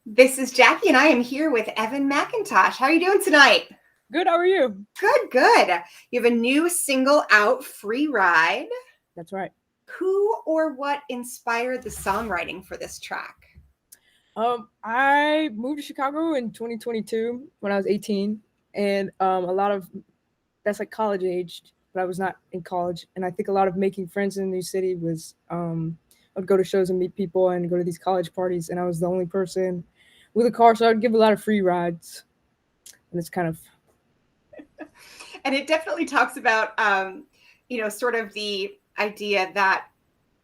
This is Jackie, and I am here with Evann McIntosh. How are you doing tonight? Good, how are you? Good, good. You have a new single out, Free Ride. That's right. Who or what inspired the songwriting for this track? I moved to Chicago in 2022 when I was 18, and a lot of that's like college aged, but I was not in college, and I think a lot of making friends in a new city was I'd go to shows and meet people and go to these college parties, and I was the only person with a car, so I'd give a lot of free rides, and it's kind of And it definitely talks about, sort of the idea that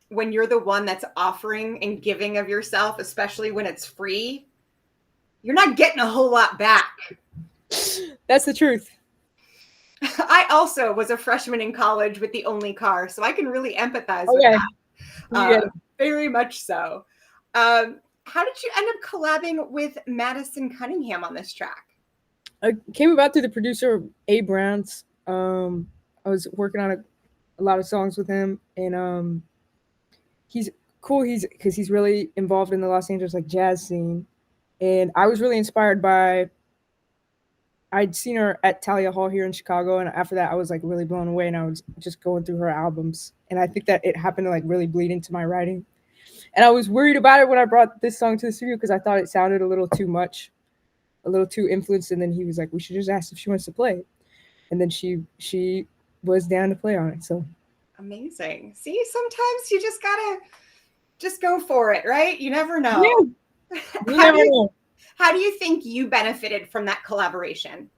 when you're the one that's offering and giving of yourself, especially when it's free, you're not getting a whole lot back. that's the truth. I also was a freshman in college with the only car, so I can really empathize with Okay, that. Very much so. How did you end up collabing with Madison Cunningham on this track? I came about through the producer A. Brown's. I was working on a lot of songs with him, and he's cool. He's really involved in the Los Angeles like jazz scene, and I was really inspired by. I'd seen her at Talia Hall here in Chicago, and after that, I was like really blown away, and I was just going through her albums, and I think that it happened to like really bleed into my writing, and I was worried about it when I brought this song to the studio because I thought it sounded a little too much, a little too influenced, and then he was like, "We should just ask if she wants to play," and then she was down to play on it, so. Amazing. See, sometimes you just gotta just go for it, right? You never know. Yeah, you never know. How do you think you benefited from that collaboration?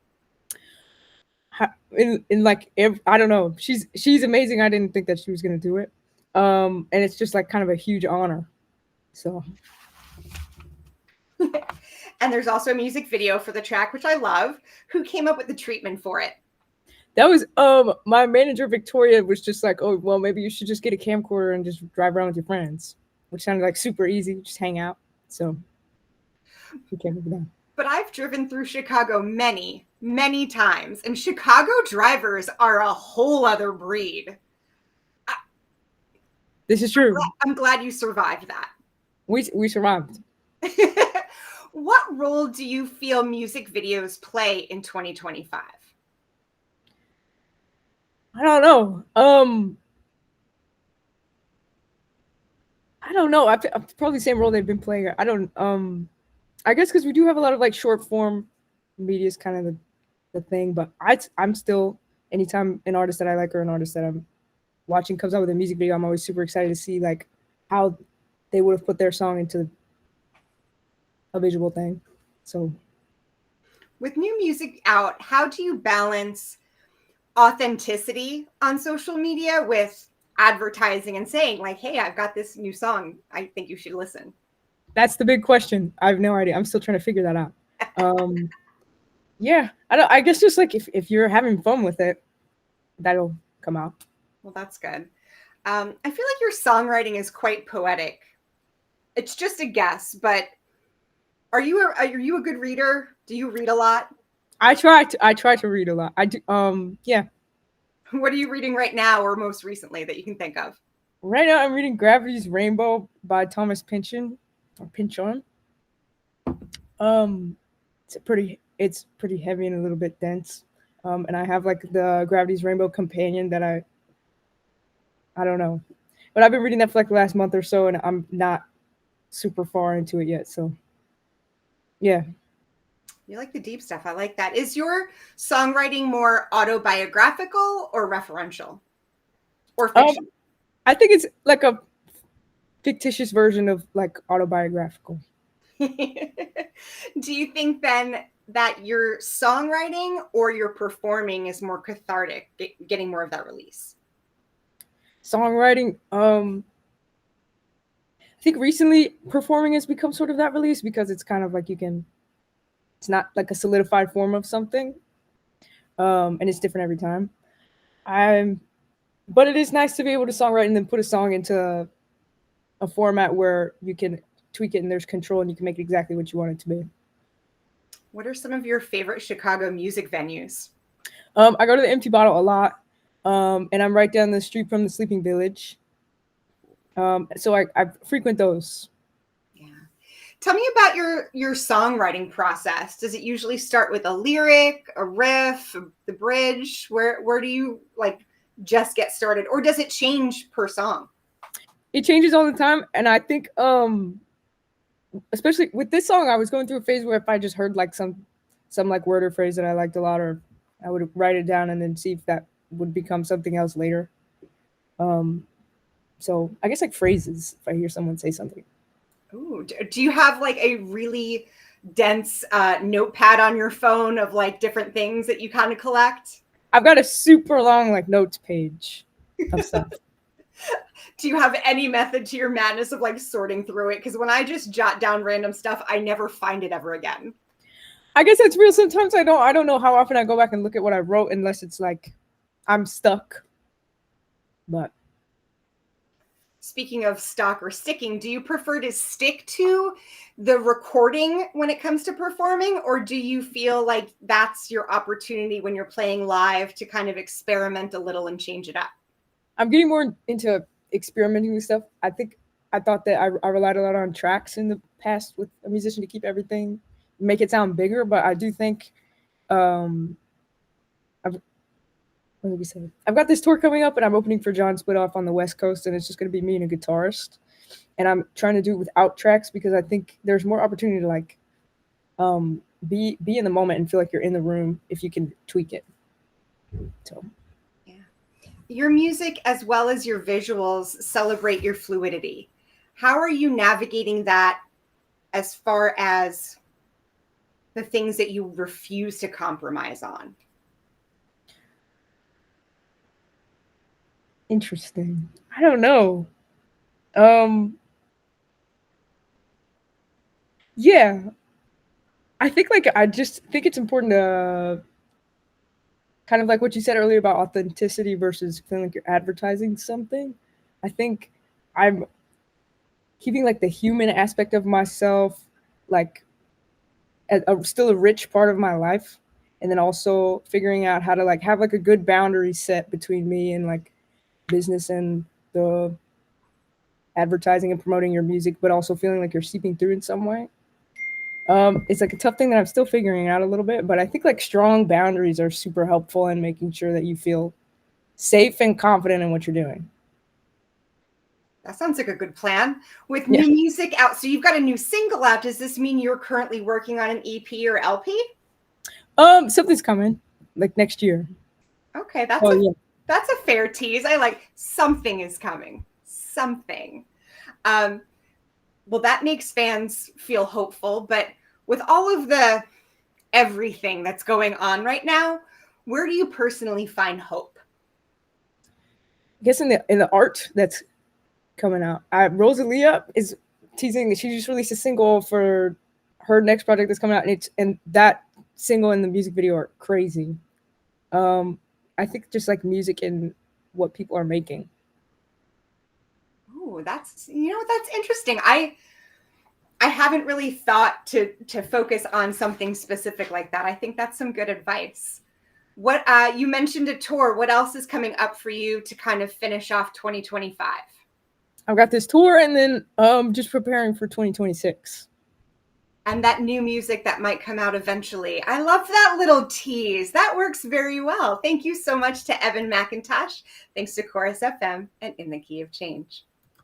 In like I don't know. She's amazing. I didn't think that she was gonna do it. And it's just like kind of a huge honor. So And there's also a music video for the track, which I love. Who came up with the treatment for it? that was my manager Victoria was just like, oh well, maybe you should just get a camcorder and just drive around with your friends, which sounded like super easy, just hang out. So we came up with that. But I've driven through Chicago many, many times, and Chicago drivers are a whole other breed. This is true. I'm glad you survived that. We survived. What role do you feel music videos play in 2025? I don't know. I don't know. I'm probably the same role they've been playing. I don't. I guess because we do have a lot of like short form media is kind of the thing. But I'm still anytime an artist that I like or an artist that I'm watching comes out with a music video, I'm always super excited to see like how they would have put their song into a visual thing. So with new music out, how do you balance authenticity on social media with advertising and saying like, hey, I've got this new song, I think you should listen? That's the big question. I have no idea. I'm still trying to figure that out. Yeah, I guess just like if you're having fun with it, that'll come out. Well, that's good. I feel like your songwriting is quite poetic. It's just a guess, but are you a good reader? Do you read a lot? I try to read a lot. I do. Yeah. What are you reading right now, or most recently that you can think of? Right now, I'm reading Gravity's Rainbow by Thomas Pynchon. Or Pynchon. It's pretty heavy and a little bit dense. And I have like the Gravity's Rainbow companion that I don't know, but I've been reading that for like the last month or so, and I'm not super far into it yet. So, yeah. You like the deep stuff. I like that. Is your songwriting more autobiographical or referential or fiction? I think it's like a fictitious version of like autobiographical. Do you think then that your songwriting or your performing is more cathartic, getting more of that release? Songwriting, I think recently performing has become sort of that release because it's kind of like it's not like a solidified form of something, and it's different every time. But it is nice to be able to songwrite and then put a song into a format where you can tweak it and there's control and you can make it exactly what you want it to be. What are some of your favorite Chicago music venues? I go to the Empty Bottle a lot, and I'm right down the street from the Sleeping Village. So I frequent those. Yeah. Tell me about your songwriting process. Does it usually start with a lyric, a riff, the bridge? Where do you like just get started, or does it change per song? It changes all the time, and I think especially with this song, I was going through a phase where if I just heard like some like word or phrase that I liked a lot, or I would write it down and then see if that would become something else later. Um, so I guess like phrases, if I hear someone say something. Ooh, do you have like a really dense notepad on your phone of like different things that you kind of collect? I've got a super long like notes page of stuff. Do you have any method to your madness of like sorting through it? Because when I just jot down random stuff, I never find it ever again. I guess that's real. Sometimes I don't know how often I go back and look at what I wrote unless it's like I'm stuck. But Speaking of stock or sticking, do you prefer to stick to the recording when it comes to performing, or do you feel like that's your opportunity when you're playing live to kind of experiment a little and change it up? I'm getting more into experimenting with stuff. I thought that I relied a lot on tracks in the past with a musician to keep everything, make it sound bigger. But I do think um, I've what did we say? I've got this tour coming up, and I'm opening for John Splitoff on the West Coast, and it's just going to be me and a guitarist. And I'm trying to do it without tracks because I think there's more opportunity to like be in the moment and feel like you're in the room if you can tweak it. So Yeah. Your music, as well as your visuals, celebrate your fluidity. How are you navigating that as far as the things that you refuse to compromise on? interesting. I don't know. Um, yeah, I think like I just think it's important to kind of like what you said earlier about authenticity versus feeling like you're advertising something. I think I'm keeping like the human aspect of myself like still a rich part of my life, and then also figuring out how to like have like a good boundary set between me and like business and the advertising and promoting your music, but also feeling like you're seeping through in some way. It's like a tough thing that I'm still figuring out a little bit, but I think like strong boundaries are super helpful in making sure that you feel safe and confident in what you're doing. That sounds like a good plan. With Yeah. new music out, so you've got a new single out. Does this mean you're currently working on an EP or LP? Something's coming like next year. Okay, Oh yeah. that's a fair tease. I like something is coming. Something. Um, well, that makes fans feel hopeful. But with all of the everything that's going on right now, where do you personally find hope? I guess in the art that's coming out. Rosalia is teasing that she just released a single for her next project that's coming out, and that single and the music video are crazy. I think just like music and what people are making. Oh, that's that's interesting. I haven't really thought to focus on something specific like that. I think that's some good advice. What you mentioned a tour. What else is coming up for you to kind of finish off 2025? I've got this tour, and then just preparing for 2026. And that new music that might come out eventually. I love that little tease. That works very well. Thank you so much to Evann McIntosh. Thanks to Chorus FM and In the Key of Change.